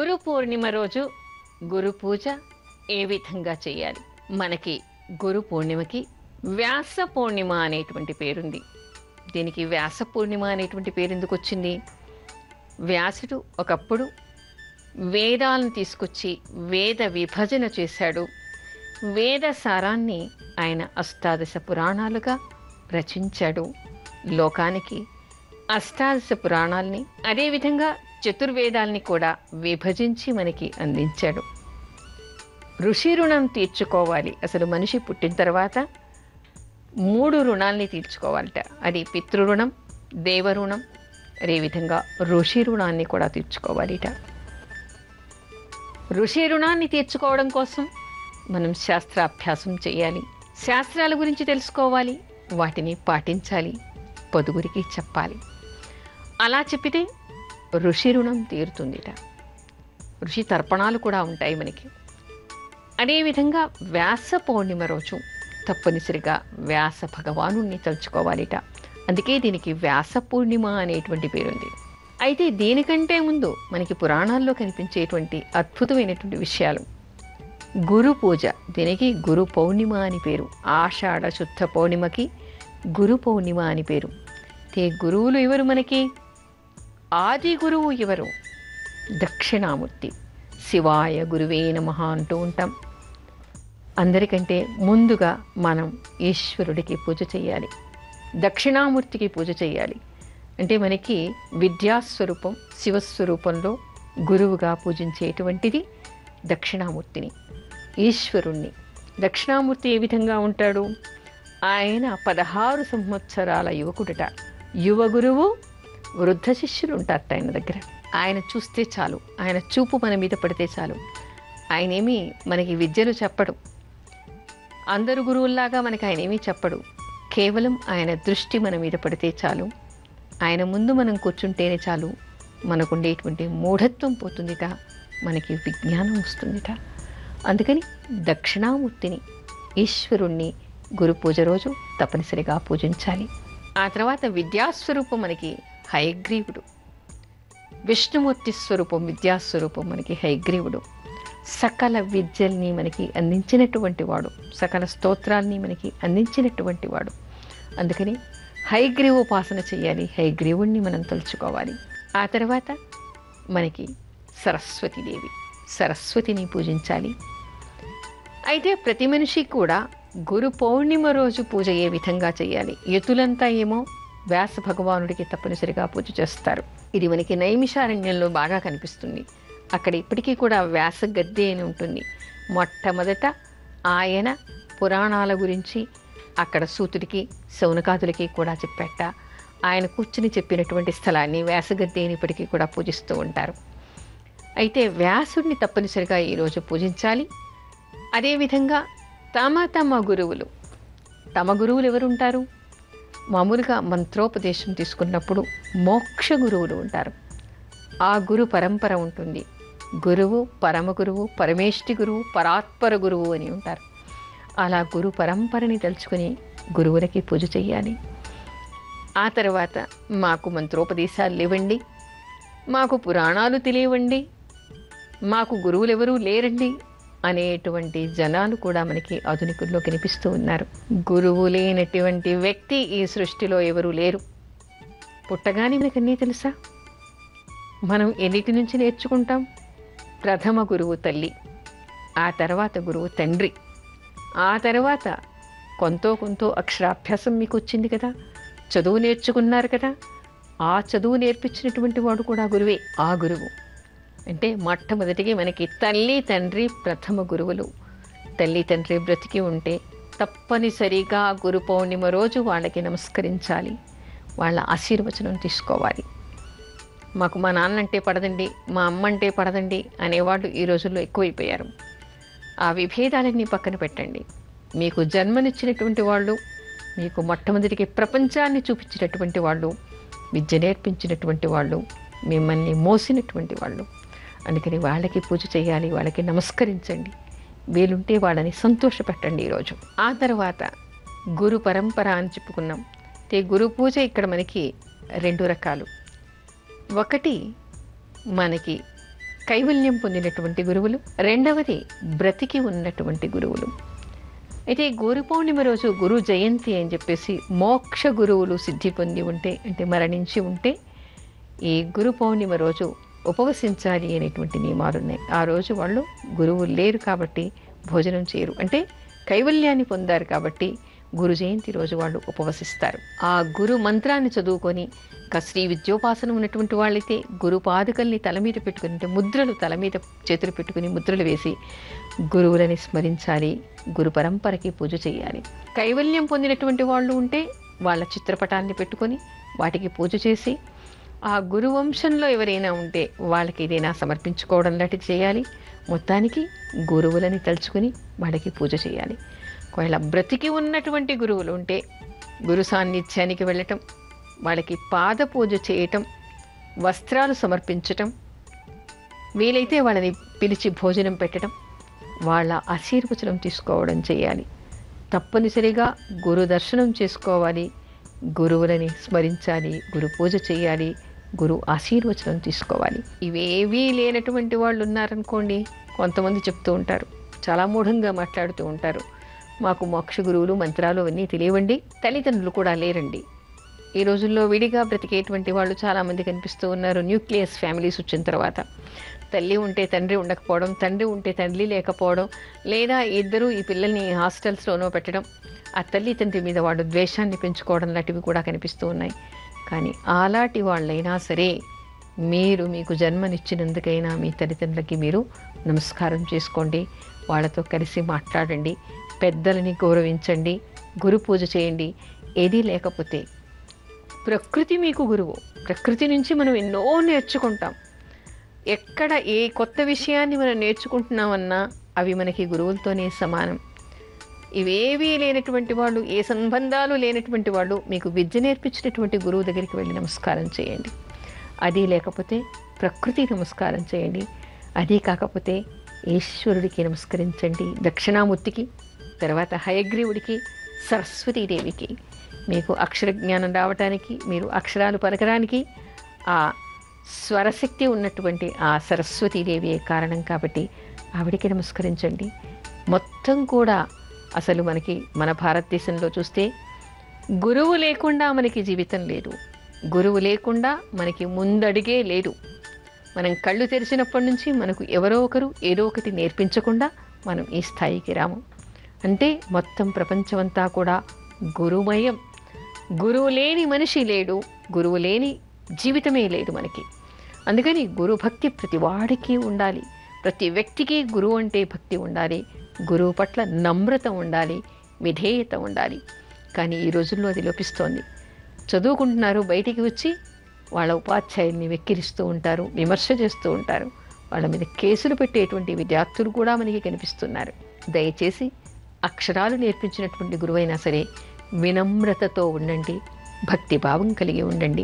గురు పూర్ణిమ రోజు గురు పూజ ఏ విధంగా చేయాలి? మనకి గురు పూర్ణిమకి వ్యాస పూర్ణిమ అనేటువంటి పేరుంది. దీనికి వ్యాస పూర్ణిమ అనేటువంటి పేరు ఎందుకు వచ్చింది? వ్యాసుడు ఒకప్పుడు వేదాలను తీసుకొచ్చి వేద విభజన చేశాడు. వేద సారాన్ని ఆయన అష్టాదశ పురాణాలుగా రచించాడు. లోకానికి అష్టాదశ పురాణాల్ని అదేవిధంగా చతుర్వేదాల్ని కూడా విభజించి మనకి అందించాడు. ఋషి రుణం తీర్చుకోవాలి. అసలు మనిషి పుట్టిన తర్వాత 3 రుణాల్ని తీర్చుకోవాలట. అది పితృరుణం, దేవరుణం, అదేవిధంగా ఋషి రుణాన్ని కూడా తీర్చుకోవాలిట. ఋషి రుణాన్ని తీర్చుకోవడం కోసం మనం శాస్త్రాభ్యాసం చేయాలి. శాస్త్రాల గురించి తెలుసుకోవాలి, వాటిని పాటించాలి, పొదుగురికి చెప్పాలి. అలా చెప్పితే ఋషి రుణం తీరుతుందిట. ఋషి తర్పణాలు కూడా ఉంటాయి మనకి. అదేవిధంగా వ్యాస పౌర్ణిమ రోజు తప్పనిసరిగా వ్యాస భగవానుణ్ణి తలుచుకోవాలిట. అందుకే దీనికి వ్యాస పూర్ణిమ అనేటువంటి పేరుంది. అయితే దీనికంటే ముందు మనకి పురాణాల్లో కనిపించేటువంటి అద్భుతమైనటువంటి విషయాలు. గురు పూజ, దీనికి గురు పౌర్ణిమ అని పేరు. ఆషాఢ శుద్ధ పౌర్ణిమకి గురు పౌర్ణిమ అని పేరు. గురువులు ఎవరు మనకి? ఆది గురువు ఎవరు? దక్షిణామూర్తి. శివాయ గురువే నమః అంటూ ఉంటాం. అందరికంటే ముందుగా మనం ఈశ్వరుడికి పూజ చేయాలి, దక్షిణామూర్తికి పూజ చేయాలి. అంటే మనకి విద్యాస్వరూపం శివస్వరూపంలో గురువుగా పూజించేటువంటిది దక్షిణామూర్తిని, ఈశ్వరుణ్ణి. దక్షిణామూర్తి ఏ విధంగా ఉంటాడు? ఆయన 16 సంవత్సరాల యువకుడట. యువ గురువు, వృద్ధ శిష్యులు ఉంటారట ఆయన దగ్గర. ఆయన చూస్తే చాలు, ఆయన చూపు మన మీద పడితే చాలు. ఆయనేమి మనకి విద్యలు చెప్పడు, అందరు గురువుల్లాగా మనకి ఆయన ఏమీ చెప్పడు. కేవలం ఆయన దృష్టి మన మీద పడితే చాలు, ఆయన ముందు మనం కూర్చుంటేనే చాలు, మనకుండేటువంటి మూఢత్వం పోతుందిట, మనకి విజ్ఞానం వస్తుందిట. అందుకని దక్షిణామూర్తిని, ఈశ్వరుణ్ణి గురు పూజ రోజు తప్పనిసరిగా పూజించాలి. ఆ తర్వాత విద్యాస్వరూపం మనకి హయగ్రీవుడు. విష్ణుమూర్తి స్వరూపం విద్యాస్వరూపం మనకి హయగ్రీవుడు. సకల విద్యల్ని మనకి అందించినటువంటి వాడు, సకల స్తోత్రాల్ని మనకి అందించినటువంటి వాడు. అందుకని హయగ్రీవ ఉపాసన చేయాలి, హయగ్రీవుణ్ణి మనం తలుచుకోవాలి. ఆ తర్వాత మనకి సరస్వతీదేవి, సరస్వతిని పూజించాలి. అయితే ప్రతి మనిషి కూడా గురు పౌర్ణిమ రోజు పూజ ఏ విధంగా చేయాలి? యతులంతా ఏమో వ్యాస భగవానుడికి తప్పనిసరిగా పూజ చేస్తారు. ఇది మనకి నైమిషారణ్యంలో బాగా కనిపిస్తుంది. అక్కడ ఇప్పటికీ కూడా వ్యాస గద్దె అని ఉంటుంది. మొట్టమొదట ఆయన పురాణాల గురించి అక్కడ సూతుడికి శౌనకాదులకి కూడా చెప్పాట. ఆయన కూర్చుని చెప్పినటువంటి స్థలాన్ని వ్యాసగద్దె అని ఇప్పటికీ కూడా పూజిస్తూ ఉంటారు. అయితే వ్యాసుడిని తప్పనిసరిగా ఈరోజు పూజించాలి. అదేవిధంగా తమ గురువులు, తమ గురువులు ఎవరుంటారు? మామూలుగా మంత్రోపదేశం తీసుకున్నప్పుడు మోక్ష గురువులు ఉంటారు. ఆ గురు పరంపర ఉంటుంది. గురువు, పరమ గురువు, పరమేష్టి గురువు, పరాత్పర గురువు అని ఉంటారు. అలా గురు పరంపరని తలుచుకుని గురువులకి పూజ చేయాలి. ఆ తర్వాత మాకు మంత్రోపదేశాలు లేవండి, మాకు పురాణాలు తెలియవండి, మాకు గురువులు ఎవరూ లేరండి అనేటువంటి జనాలు కూడా మనకి ఆధునికుల్లో కనిపిస్తూ ఉన్నారు. గురువు లేనటువంటి వ్యక్తి ఈ సృష్టిలో ఎవరూ లేరు. పుట్టగానే మనకు అన్నీ తెలుసా? మనం ఎన్నిటి నుంచి నేర్చుకుంటాం? ప్రథమ గురువు తల్లి, ఆ తర్వాత గురువు తండ్రి, ఆ తర్వాత కొంతో అక్షరాభ్యాసం మీకు వచ్చింది కదా, చదువు నేర్చుకున్నారు కదా, ఆ చదువు నేర్పించినటువంటి వాడు కూడా గురువే. ఆ గురువు అంటే మొట్టమొదటికి మనకి తల్లి తండ్రి ప్రథమ గురువులు. తల్లి తండ్రి బ్రతికి ఉంటే తప్పనిసరిగా గురు పౌర్ణిమ రోజు వాళ్ళకి నమస్కరించాలి, వాళ్ళ ఆశీర్వచనం తీసుకోవాలి. మాకు మా నాన్న అంటే పడదండి, మా అమ్మ అంటే పడదండి అనేవాళ్ళు ఈ రోజుల్లో ఎక్కువైపోయారు. ఆ విభేదాలన్నీ పక్కన పెట్టండి. మీకు జన్మనిచ్చినటువంటి వాళ్ళు, మీకు మొట్టమొదటికి ప్రపంచాన్ని చూపించినటువంటి వాళ్ళు, విద్య నేర్పించినటువంటి వాళ్ళు, మిమ్మల్ని మోసినటువంటి వాళ్ళు. అందుకని వాళ్ళకి పూజ చేయాలి, వాళ్ళకి నమస్కరించండి, వీలుంటే వాళ్ళని సంతోషపెట్టండి ఈరోజు. ఆ తర్వాత గురు పరంపర అని చెప్పుకున్నాం. గురు పూజ ఇక్కడ మనకి 2 రకాలు. ఒకటి మనకి కైవల్యం పొందినటువంటి గురువులు, రెండవది బ్రతికి ఉన్నటువంటి గురువులు. అయితే గురు పౌర్ణిమ రోజు గురు జయంతి అని చెప్పేసి మోక్ష గురువులు సిద్ధి పొంది ఉంటే, అంటే మరణించి ఉంటే, ఈ గురు పౌర్ణిమ రోజు ఉపవసించాలి అనేటువంటి నియమాలు ఉన్నాయి. ఆ రోజు వాళ్ళు గురువు లేరు కాబట్టి భోజనం చేయరు, అంటే కైవల్యాన్ని పొందారు కాబట్టి గురు జయంతి రోజు వాళ్ళు ఉపవసిస్తారు. ఆ గురు మంత్రాన్ని చదువుకొని, ఇంకా శ్రీ విద్యోపాసనం ఉన్నటువంటి వాళ్ళైతే గురు పాదుకల్ని తల మీద పెట్టుకుని, అంటే ముద్రలు తల మీద చేతులు పెట్టుకుని ముద్రలు వేసి గురువులని స్మరించాలి, గురు పరంపరకి పూజ చేయాలి. కైవల్యం పొందినటువంటి వాళ్ళు ఉంటే వాళ్ళ చిత్రపటాన్ని పెట్టుకొని వాటికి పూజ చేసి, ఆ గురువంశంలో ఎవరైనా ఉంటే వాళ్ళకి ఏదైనా సమర్పించుకోవడం లాంటిది చేయాలి. మొత్తానికి గురువులని తలుచుకుని వాళ్ళకి పూజ చేయాలి. ఒకవేళ బ్రతికి ఉన్నటువంటి గురువులు ఉంటే గురు సాన్నిధ్యానికి వెళ్ళటం, వాళ్ళకి పాద పూజ చేయటం, వస్త్రాలు సమర్పించటం, వీలైతే వాళ్ళని పిలిచి భోజనం పెట్టడం, వాళ్ళ ఆశీర్వచనం తీసుకోవడం చేయాలి. తప్పనిసరిగా గురు దర్శనం చేసుకోవాలి, గురువులని స్మరించాలి, గురు పూజ చేయాలి, గురు ఆశీర్వచనం తీసుకోవాలి. ఇవేవీ లేనటువంటి వాళ్ళు ఉన్నారనుకోండి, కొంతమంది చెప్తూ ఉంటారు, చాలా మూఢంగా మాట్లాడుతూ ఉంటారు, మాకు మోక్ష గురువులు మంత్రాలు అవన్నీ తెలియవండి, తల్లిదండ్రులు కూడా లేరండి. ఈ రోజుల్లో విడిగా బ్రతికేటువంటి వాళ్ళు చాలామంది కనిపిస్తూ ఉన్నారు. న్యూక్లియస్ ఫ్యామిలీస్ వచ్చిన తర్వాత తల్లి ఉంటే తండ్రి ఉండకపోవడం, తండ్రి ఉంటే తల్లి లేకపోవడం, లేదా ఇద్దరు ఈ పిల్లల్ని హాస్టల్స్లోనో పెట్టడం, ఆ తల్లి తండ్రి మీద వాళ్ళు ద్వేషాన్ని పెంచుకోవడం లాంటివి కూడా కనిపిస్తూ ఉన్నాయి. కానీ అలాంటి వాళ్ళైనా సరే మీరు మీకు జన్మనిచ్చినందుకైనా మీ తల్లిదండ్రులకి మీరు నమస్కారం చేసుకోండి, వాళ్ళతో కలిసి మాట్లాడండి, పెద్దలని గౌరవించండి, గురు పూజ చేయండి. ఏదీ లేకపోతే ప్రకృతి మీకు గురువు. ప్రకృతి నుంచి మనం ఎన్నో నేర్చుకుంటాం. ఎక్కడ ఏ కొత్త విషయాన్ని మనం నేర్చుకుంటున్నామన్నా అవి మనకి గురువులతోనే సమానం. ఇవేవీ లేనటువంటి వాళ్ళు, ఏ సంబంధాలు లేనటువంటి వాళ్ళు మీకు విద్య నేర్పించినటువంటి గురువు దగ్గరికి వెళ్ళి నమస్కారం చేయండి. అది లేకపోతే ప్రకృతి నమస్కారం చేయండి. అది కాకపోతే ఈశ్వరుడికి నమస్కరించండి, దక్షిణామూర్తికి, తర్వాత హయగ్రీవుడికి, సరస్వతీదేవికి. మీకు అక్షర జ్ఞానం రావటానికి, మీరు అక్షరాలు పలకడానికి ఆ స్వరశక్తి ఉన్నటువంటి ఆ సరస్వతీదేవియే కారణం కాబట్టి ఆవిడికి నమస్కరించండి. మొత్తం కూడా అసలు మనకి మన భారతదేశంలో చూస్తే గురువు లేకుండా మనకి జీవితం లేదు, గురువు లేకుండా మనకి ముందడిగే లేదు. మనం కళ్ళు తెరిచినప్పటి నుంచి మనకు ఎవరో ఒకరు ఏదో ఒకటి నేర్పించకుండా మనం ఈ స్థాయికి రాము. అంటే మొత్తం ప్రపంచమంతా కూడా గురుమయం. గురువు లేని మనిషి లేడు, గురువు లేని జీవితమే లేదు మనకి. అందుకని గురు భక్తి ప్రతి వాడికి ఉండాలి, ప్రతి వ్యక్తికి గురువు అంటే భక్తి ఉండాలి, గురువు పట్ల నమ్రత ఉండాలి, విధేయత ఉండాలి. కానీ ఈ రోజుల్లో అది లోపిస్తోంది. చదువుకుంటున్నారు, బయటికి వచ్చి వాళ్ళ ఉపాధ్యాయుల్ని వెక్కిరిస్తూ ఉంటారు, విమర్శ చేస్తూ ఉంటారు, వాళ్ళ మీద కేసులు పెట్టేటువంటి విద్యార్థులు కూడా మనకి కనిపిస్తున్నారు. దయచేసి అక్షరాలు నేర్పించినటువంటి గురువైనా సరే వినమ్రతతో ఉండండి, భక్తిభావం కలిగి ఉండండి.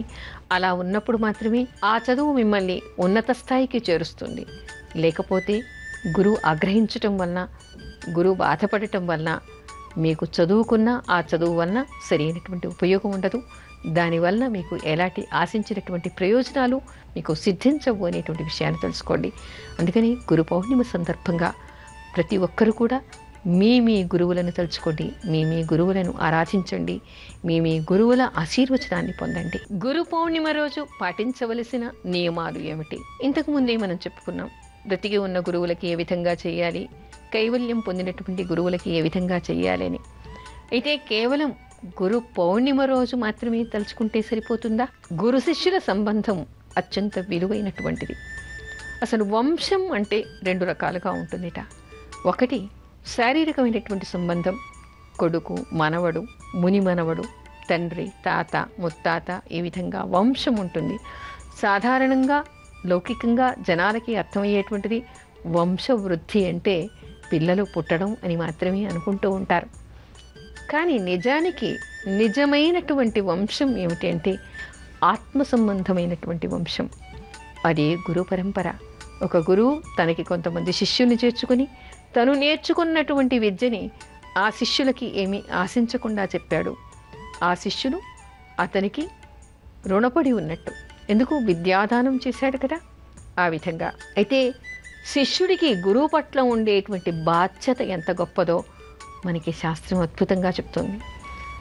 అలా ఉన్నప్పుడు మాత్రమే ఆ చదువు మిమ్మల్ని ఉన్నత స్థాయికి చేరుస్తుంది. లేకపోతే గురువు ఆగ్రహించటం వలన, గురువు బాధపడటం వలన మీకు చదువుకున్న ఆ చదువు వలన సరైనటువంటి ఉపయోగం ఉండదు. దానివల్ల మీకు ఎలాంటి ఆశించినటువంటి ప్రయోజనాలు మీకు సిద్ధించవు అనేటువంటి విషయాన్ని తెలుసుకోండి. అందుకని గురు పౌర్ణిమ సందర్భంగా ప్రతి ఒక్కరు కూడా మీ గురువులను తలుచుకోండి, మీ గురువులను ఆరాధించండి, మీ గురువుల ఆశీర్వచనాన్ని పొందండి. గురు పౌర్ణిమ రోజు పాటించవలసిన నియమాలు ఏమిటి? ఇంతకుముందే మనం చెప్పుకున్నాం. బ్రతికి ఉన్న గురువులకి ఏ విధంగా చేయాలి, కైవల్యం పొందినటువంటి గురువులకి ఏ విధంగా చేయాలని. అయితే కేవలం గురు పౌర్ణిమ రోజు మాత్రమే తలుచుకుంటే సరిపోతుందా? గురు శిష్యుల సంబంధం అత్యంత విలువైనటువంటిది. అసలు వంశం అంటే 2 రకాలుగా ఉంటుందిట. ఒకటి శారీరకమైనటువంటి సంబంధం, కొడుకు, మనవడు, ముని మనవడు, తండ్రి, తాత, ముత్తాత, ఈ విధంగా వంశం ఉంటుంది. సాధారణంగా లౌకికంగా జనాలకి అర్థమయ్యేటువంటిది వంశవృద్ధి అంటే పిల్లలు పుట్టడం అని మాత్రమే అనుకుంటూ ఉంటారు. కానీ నిజానికి నిజమైనటువంటి వంశం ఏమిటి అంటే ఆత్మ సంబంధమైనటువంటి వంశం. అదే గురు పరంపర. ఒక గురువు తనకి కొంతమంది శిష్యుల్ని చేర్చుకుని తను నేర్చుకున్నటువంటి విద్యని ఆ శిష్యులకి ఏమీ ఆశించకుండా చెప్పాడు. ఆ శిష్యులు అతనికి రుణపడి ఉన్నట్టు. ఎందుకు? విద్యాదానం చేశాడు కదా. ఆ విధంగా. అయితే శిష్యుడికి గురువు పట్ల ఉండేటువంటి బాధ్యత ఎంత గొప్పదో మనకి శాస్త్రం అద్భుతంగా చెప్తుంది.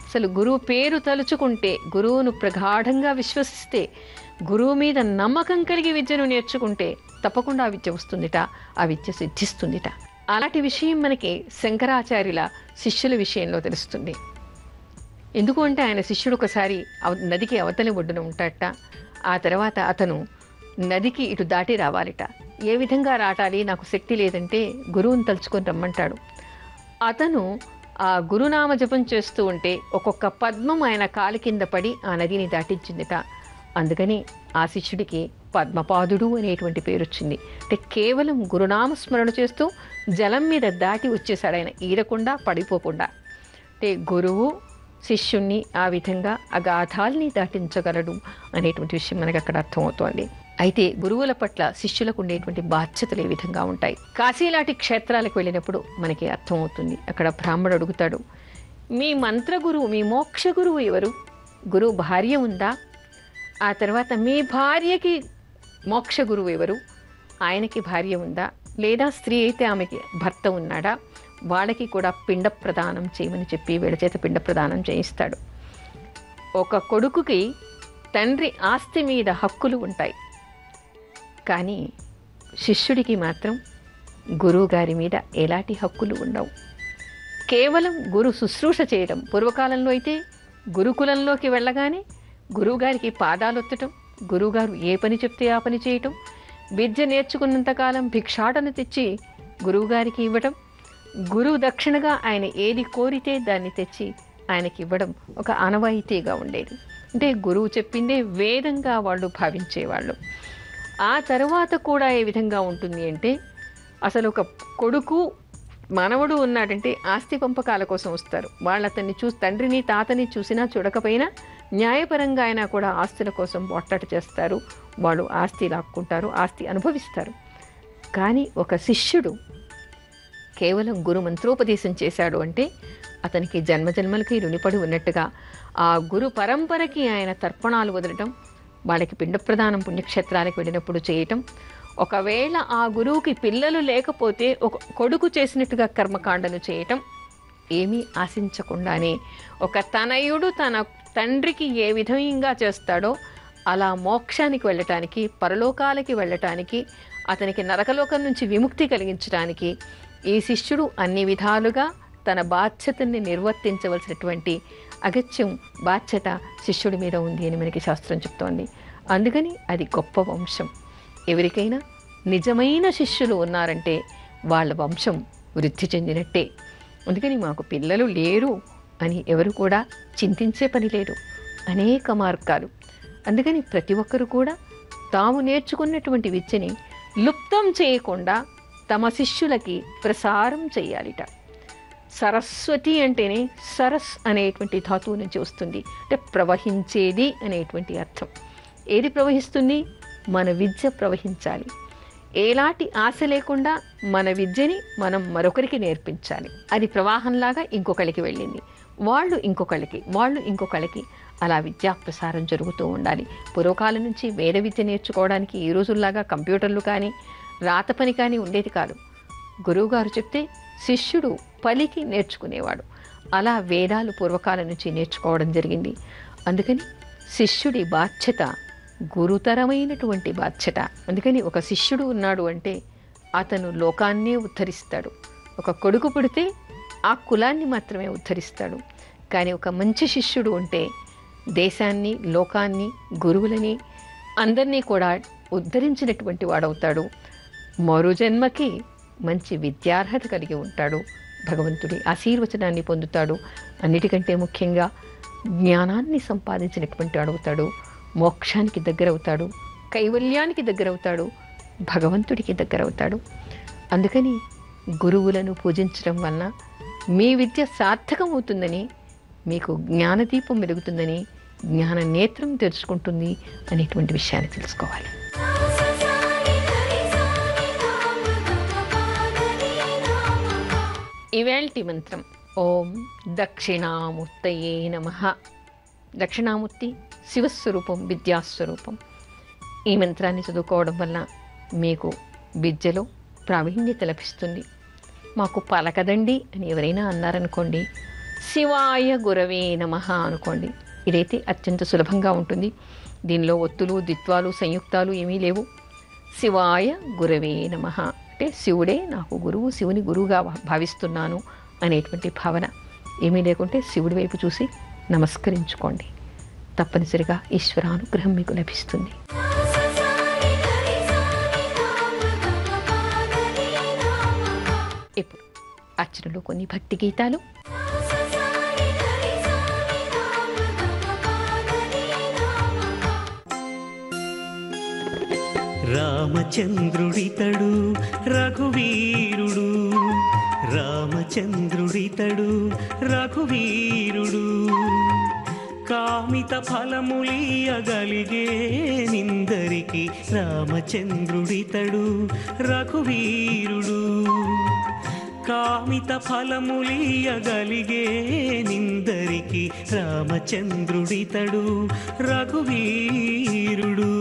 అసలు గురువు పేరు తలుచుకుంటే, గురువును ప్రగాఢంగా విశ్వసిస్తే, గురువు మీద నమ్మకం కలిగి విద్యను నేర్చుకుంటే తప్పకుండా ఆ విద్య వస్తుందిట, ఆ విద్య సిద్ధిస్తుందిట. అలాంటి విషయం మనకి శంకరాచార్యుల శిష్యుల విషయంలో తెలుస్తుంది. ఎందుకు అంటే ఆయన శిష్యుడు ఒకసారి నదికి అవతలి ఒడ్డున ఉంటాడట. ఆ తర్వాత అతను నదికి ఇటు దాటి రావాలిట. ఏ విధంగా రాటాలి, నాకు శక్తి లేదంటే గురువుని తలుచుకొని రమ్మంటాడు. అతను ఆ గురునామ జపం చేస్తూ ఉంటే ఒక్కొక్క పద్మం ఆయన కాలి కింద పడి ఆ నదిని దాటించిందిట. అందుకని ఆ శిష్యుడికి పద్మపాదుడు అనేటువంటి పేరు వచ్చింది. అంటే కేవలం గురునామ స్మరణ చేస్తూ జలం మీద దాటి వచ్చేసాడు ఆయన, ఈరకుండా పడిపోకుండా. అంటే గురువు శిష్యుణ్ణి ఆ విధంగా అగాధాల్ని దాటించగలడు అనేటువంటి విషయం మనకు అక్కడ అర్థమవుతోంది. అయితే గురువుల పట్ల శిష్యులకు ఉండేటువంటి బాధ్యతలు ఏ విధంగా ఉంటాయి? కాశీలాంటి క్షేత్రాలకు వెళ్ళినప్పుడు మనకి అర్థమవుతుంది. అక్కడ బ్రాహ్మణుడు అడుగుతాడు, మీ మంత్ర గురువు, మీ మోక్ష గురువు ఎవరు? గురువు భార్య ఉందా? ఆ తర్వాత మీ భార్యకి మోక్ష గురువు ఎవరు? ఆయనకి భార్య ఉందా? లేదా స్త్రీ అయితే ఆమెకి భర్త ఉన్నాడా? వాళ్ళకి కూడా పిండ ప్రదానం చేయమని చెప్పి వీళ్ళ చేత పిండ ప్రదానం చేయిస్తాడు. ఒక కొడుకుకి తండ్రి ఆస్తి మీద హక్కులు ఉంటాయి, కానీ శిష్యుడికి మాత్రం గురువు గారి మీద ఎలాంటి హక్కులు ఉండవు. కేవలం గురు శుశ్రూష చేయడం. పూర్వకాలంలో అయితే గురుకులంలోకి వెళ్ళగానే గురువుగారికి పాదాలొత్తటం, గురువుగారు ఏ పని చెప్తే ఆ పని చేయటం, విద్య నేర్చుకున్నంతకాలం భిక్షాటన తెచ్చి గురువుగారికి ఇవ్వటం, గురువు దక్షిణగా ఆయన ఏది కోరితే దాన్ని తెచ్చి ఆయనకి ఇవ్వడం ఒక ఆనవాయితీగా ఉండేది. అంటే గురువు చెప్పిందే వేదంగా వాళ్ళు భావించేవాళ్ళు. ఆ తర్వాత కూడా ఏ విధంగా ఉంటుంది అంటే, అసలు ఒక కొడుకు మనవడు ఉన్నాడంటే ఆస్తి పంపకాల కోసం వస్తారు. వాళ్ళు అతన్ని తండ్రిని తాతని చూసినా చూడకపోయినా న్యాయపరంగా అయినా కూడా ఆస్తుల కోసం పోట్లాట చేస్తారు. వాళ్ళు ఆస్తి లాక్కుంటారు, ఆస్తి అనుభవిస్తారు. కానీ ఒక శిష్యుడు కేవలం గురు మంత్రోపదేశం చేశాడు అంటే అతనికి జన్మజన్మలకి రుణపడి ఉన్నట్టుగా ఆ గురు పరంపరకి ఆయన తర్పణాలు వదలటం, వాళ్ళకి పిండ ప్రదానం పుణ్యక్షేత్రాలకు వెళ్ళినప్పుడు చేయటం, ఒకవేళ ఆ గురువుకి పిల్లలు లేకపోతే ఒక కొడుకు చేసినట్టుగా కర్మకాండను చేయటం, ఏమీ ఆశించకుండానే ఒక తనయుడు తన తండ్రికి ఏ విధంగా చేస్తాడో అలా మోక్షానికి వెళ్ళటానికి, పరలోకాలకి వెళ్ళటానికి, అతనికి నరకలోకం నుంచి విముక్తి కలిగించడానికి ఈ శిష్యుడు అన్ని విధాలుగా తన బాధ్యతని నిర్వర్తించవలసినటువంటి అగత్యం, బాధ్యత శిష్యుడి మీద ఉంది అని మనకి శాస్త్రం చెప్తోంది. అందుకని అది గొప్ప వంశం. ఎవరికైనా నిజమైన శిష్యులు ఉన్నారంటే వాళ్ళ వంశం వృద్ధి చెందినట్టే. అందుకని మాకు పిల్లలు లేరు అని ఎవరు కూడా చింతించే పని లేదు. అనేక మార్గాలు. అందుకని ప్రతి ఒక్కరు కూడా తాము నేర్చుకున్నటువంటి విద్యని లుప్తం చేయకుండా తమ శిష్యులకి ప్రసారం చేయాలిట. సరస్వతి అంటేనే సరస్ అనేటువంటి ధాతువు నుంచి వస్తుంది. అంటే ప్రవహించేది అనేటువంటి అర్థం. ఏది ప్రవహిస్తుంది? మన విద్య ప్రవహించాలి. ఎలాంటి ఆశ లేకుండా మన విద్యని మనం మరొకరికి నేర్పించాలి. అది ప్రవాహంలాగా ఇంకొకరికి వెళ్ళింది, వాళ్ళు ఇంకొకళ్ళకి అలా విద్యా ప్రసారం జరుగుతూ ఉండాలి. పూర్వకాలం నుంచి వేద విద్య నేర్చుకోవడానికి ఈ రోజుల్లాగా కంప్యూటర్లు కానీ రాత పని కానీ ఉండేది కాదు. గురువుగారు చెప్తే శిష్యుడు పలికి నేర్చుకునేవాడు. అలా వేదాలు పూర్వకాలం నుంచి నేర్చుకోవడం జరిగింది. అందుకని శిష్యుడి బాధ్యత గురుతరమైనటువంటి బాధ్యత. అందుకని ఒక శిష్యుడు ఉన్నాడు అంటే అతను లోకాన్నే ఉద్ధరిస్తాడు. ఒక కొడుకు పుడితే ఆ కులాన్ని మాత్రమే ఉద్ధరిస్తాడు. కానీ ఒక మంచి శిష్యుడు ఉంటే దేశాన్ని, లోకాన్ని, గురువులని అందరినీ కూడా ఉద్ధరించినటువంటి వాడవుతాడు. మరో జన్మకి మంచి విద్యార్హత కలిగి ఉంటాడు. భగవంతుడి ఆశీర్వచనాన్ని పొందుతాడు. అన్నిటికంటే ముఖ్యంగా జ్ఞానాన్ని సంపాదించినటువంటి వాడవుతాడు. మోక్షానికి దగ్గరవుతాడు, కైవల్యానికి దగ్గరవుతాడు, భగవంతుడికి దగ్గరవుతాడు. అందుకని గురువులను పూజించడం వలన మీ విద్య సార్థకమవుతుందని, మీకు జ్ఞానదీపం వెలుగుతుందని, జ్ఞాన నేత్రం తెరుచుకుంటుంది అనేటువంటి విషయాన్ని తెలుసుకోవాలి. ఇవేల్టి మంత్రం ఓం దక్షిణామూర్తయే నమః. దక్షిణామూర్తి శివస్వరూపం, విద్యాస్వరూపం. ఈ మంత్రాన్ని చదువుకోవడం వల్ల మీకు విద్యలో ప్రావీణ్యత లభిస్తుంది. మాకు పలకదండి అని ఎవరైనా అన్నారనుకోండి, శివాయ గురవే నమః అనుకోండి. ఇదైతే అత్యంత సులభంగా ఉంటుంది. దీనిలో ఒత్తులు, ద్విత్వాలు, సంయుక్తాలు ఏమీ లేవు. శివాయ గురవే నమః అంటే శివుడే నాకు గురువు, శివుని గురువుగా భావిస్తున్నాను అనేటువంటి భావన ఏమీ లేకుంటే శివుడి వైపు చూసి నమస్కరించుకోండి. తప్పనిసరిగా ఈశ్వరానుగ్రహం మీకు లభిస్తుంది. ఇప్పుడు అర్చనలో కొన్ని భక్తి గీతాలు. రామచంద్రుడితడు రఘువీరుడు, రామచంద్రుడితడు రఘువీరుడు, కామిత ఫలములియగలిగే నిందరికి రామచంద్రుడితడు రఘువీరుడు, కామిత ఫలములియగలిగే నిందరికి రామచంద్రుడితడు రఘువీరుడు.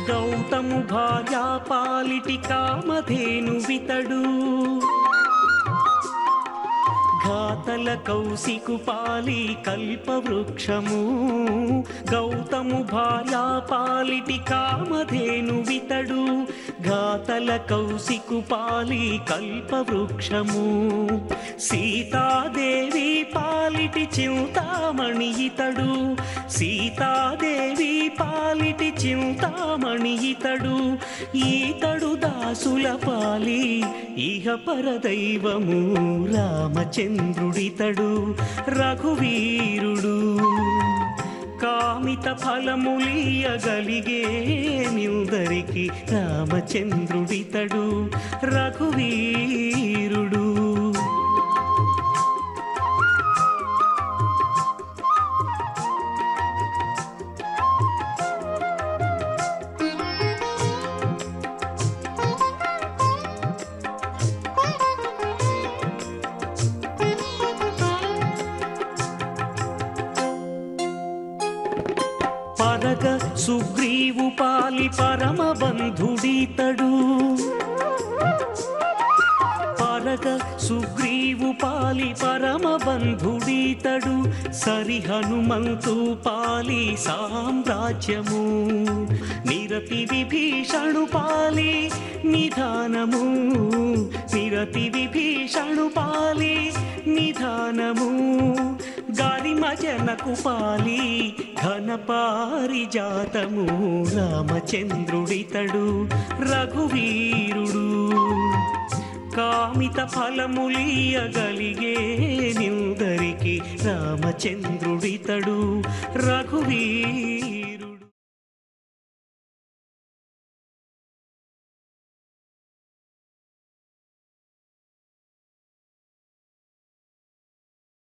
గౌతము భార్యా పాలిటి కామధేనువితడు, ఘాతల కౌశికు పాలి కల్పవృక్షము, గౌతము భార్యా పాలిటి కామధేనువితడు, ఘాతల కౌశికు పాలి కల్పవృక్షము, సీతాదేవి పాలిటి చింతామణి ఇతడు, సీతాదేవి పాలిటి చింతామణి ఇతడు, ఈతడు దాసుల పాలి ఇహ పరదైవము రామచంద్రుడితడు రఘువీరుడు, కామిత ఫలములియగలిగే నిందరికి రామచంద్రుడితడు రఘువీరుడు. పరగ సుగ్రీవు పాలి పరమ బంధుడితడు, పరగ సుగ్రీవు పాలి పరమ బంధుడితడు, సరి హనుమంతు పాలి సామ్రాజ్యము, నిరతి విభీషణు పాలి నిధానము, నిరతి విభీషణు పాలి నిధానము, గారిమజనకు పాలి ఘన పారిజాతము రామచంద్రుడితడు రఘువీరుడు, కామిత ఫలములియగలిగే నిందరికి రామచంద్రుడితడు రఘువీరుడు.